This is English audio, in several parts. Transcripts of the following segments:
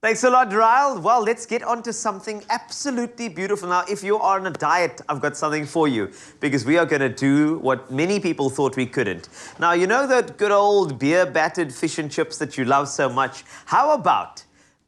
Thanks a lot, Ryle. Well, let's get on to something absolutely beautiful. Now, if you are on a diet, I've got something for you because we are going to do what many people thought we couldn't. Now, you know that good old beer-battered fish and chips that you love so much? How about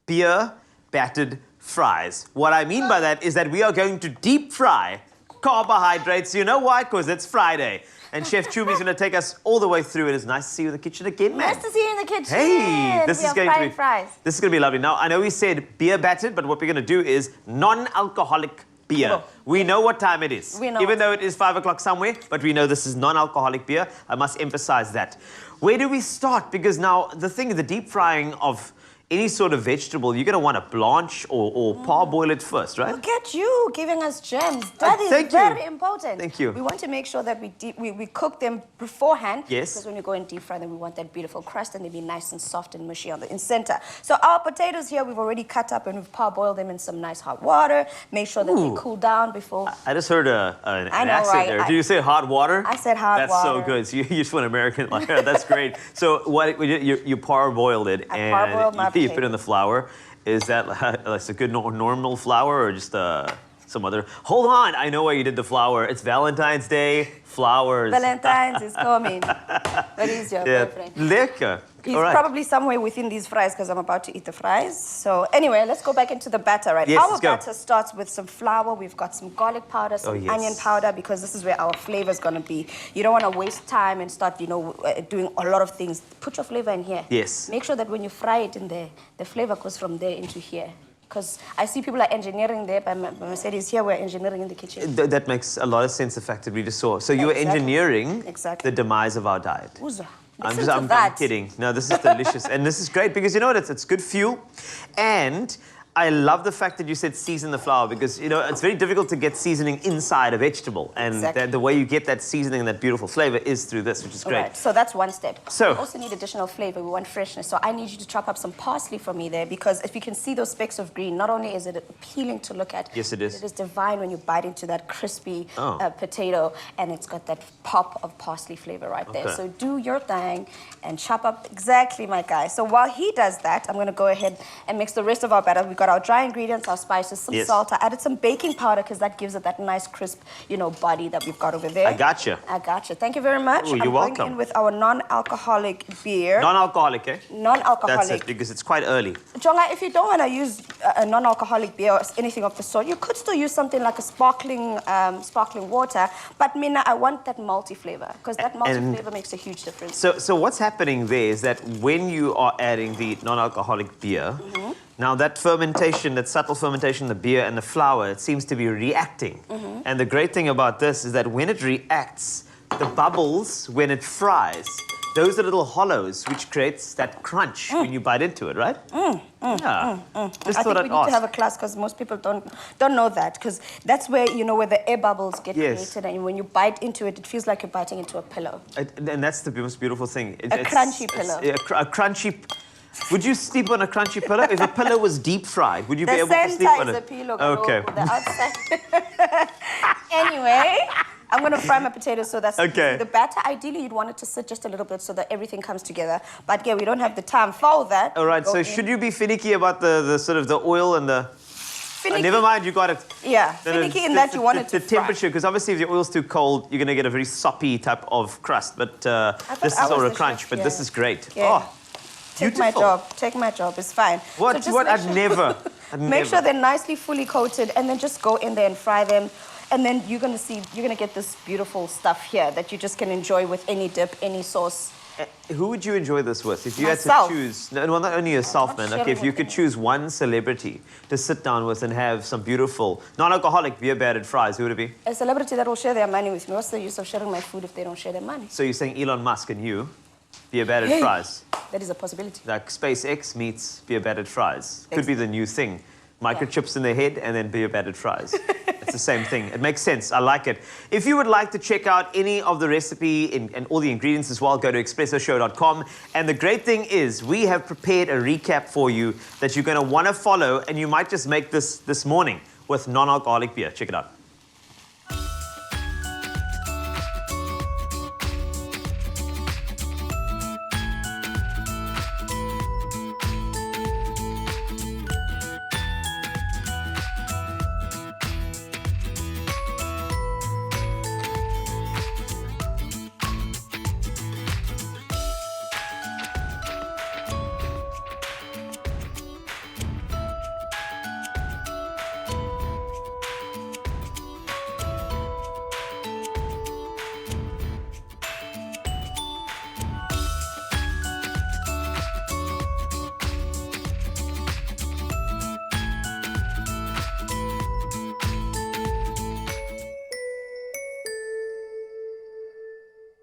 beer-battered fries? What I mean by that is that we are going to deep fry carbohydrates. You know why? Because it's Friday. And Chef Chumi's going to take us all the way through. It is nice to see you in the kitchen again, man. Nice to see you in the kitchen. Hey, this is going to be fries. This is going to be lovely. Now, I know we said beer battered, but what we're going to do is non-alcoholic beer. We know what time it is. We know. Even though it is 5 o'clock somewhere, but we know this is non-alcoholic beer. I must emphasize that. Where do we start? Because now the deep frying of any sort of vegetable, you're going to want to blanch or parboil it first, right? Look at you giving us gems. That is very important. Thank you. We want to make sure that we cook them beforehand. Yes. Because when you go and deep fry them, we want that beautiful crust and they be nice and soft and mushy on the center. So our potatoes here, we've already cut up and we've parboiled them in some nice hot water. Make sure that they cool down before. I just heard an accent there. Did you say hot water? I said hot water. That's so good. So you just went American like that. That's great. So what you parboiled it and parboiled my you put it in the flour. Is that like a good normal flour or just some other? Hold on, I know why you did the flour. It's Valentine's Day. Flowers. Valentine's is coming. What is your boyfriend? Lekker. He's probably somewhere within these fries because I'm about to eat the fries. So anyway, let's go back into the batter, right? Yes, our batter starts with some flour. We've got some garlic powder, some onion powder, because this is where our flavor is going to be. You don't want to waste time and start, doing a lot of things. Put your flavor in here. Yes. Make sure that when you fry it in there, the flavor goes from there into here. Because I see people are engineering there, but Mercedes here, we're engineering in the kitchen. That makes a lot of sense, the fact that we just saw. So you were engineering the demise of our diet. I'm kidding. No, this is delicious. And this is great because you know what? It's good fuel. And I love the fact that you said season the flour because, it's very difficult to get seasoning inside a vegetable. And the way you get that seasoning and that beautiful flavor is through this, which is great. Right, so that's one step. So we also need additional flavor. We want freshness. So I need you to chop up some parsley for me there because if you can see those specks of green, not only is it appealing to look at. Yes, it is. It is divine when you bite into that crispy potato and it's got that pop of parsley flavor right there. So do your thing and chop up exactly, my guy. So while he does that, I'm going to go ahead and mix the rest of our batter. We've got our dry ingredients, our spices, some salt. I added some baking powder because that gives it that nice crisp, body that we've got over there. I gotcha. Thank you very much. Ooh, you're welcome. I'm going in with our non-alcoholic beer. Non-alcoholic, eh? Non-alcoholic. That's it, because it's quite early. Jonga, if you don't want to use a non-alcoholic beer or anything of the sort, you could still use something like a sparkling water. But Mina, I want that malty flavor because that malty flavor makes a huge difference. So what's happening there is that when you are adding the non-alcoholic beer, now that fermentation, that subtle fermentation, the beer and the flour, it seems to be reacting. And the great thing about this is that when it reacts, the bubbles, when it fries, those are little hollows, which creates that crunch when you bite into it, right? I think we need to have a class because most people don't know that because that's where, where the air bubbles get created and when you bite into it, it feels like you're biting into a pillow. And that's the most beautiful thing. A crunchy pillow. A crunchy... Would you sleep on a crunchy pillow? If a pillow was deep fried, would you be able to sleep on it? The center is a pillow. Okay. The outside. Anyway, I'm going to fry my potatoes so that's the batter. Ideally, you'd want it to sit just a little bit so that everything comes together. But yeah, we don't have the time for that. All right, so should you be finicky about the sort of the oil and the... never mind, you got it. Yeah, finicky in that you want it to fry. The temperature, because obviously if the oil's too cold, you're going to get a very soppy type of crust. But this is all a crunch, but this is great. Yeah. Take my job, it's fine. What? So I'd never. Make sure they're nicely fully coated and then just go in there and fry them. And then you're going to get this beautiful stuff here that you just can enjoy with any dip, any sauce. Who would you enjoy this with? If you had Myself. to choose, well, not only yourself, man. Okay, if you could choose one celebrity to sit down with and have some beautiful, non-alcoholic beer-battered fries, who would it be? A celebrity that will share their money with me. What's the use of sharing my food if they don't share their money? So you're saying Elon Musk and you, beer-battered fries? That is a possibility. Like SpaceX meets beer-battered fries. Could be the new thing. Microchips in their head and then beer-battered fries. It's the same thing. It makes sense. I like it. If you would like to check out any of the recipe and all the ingredients as well, go to expressoshow.com. And the great thing is we have prepared a recap for you that you're going to want to follow, and you might just make this morning with non-alcoholic beer. Check it out.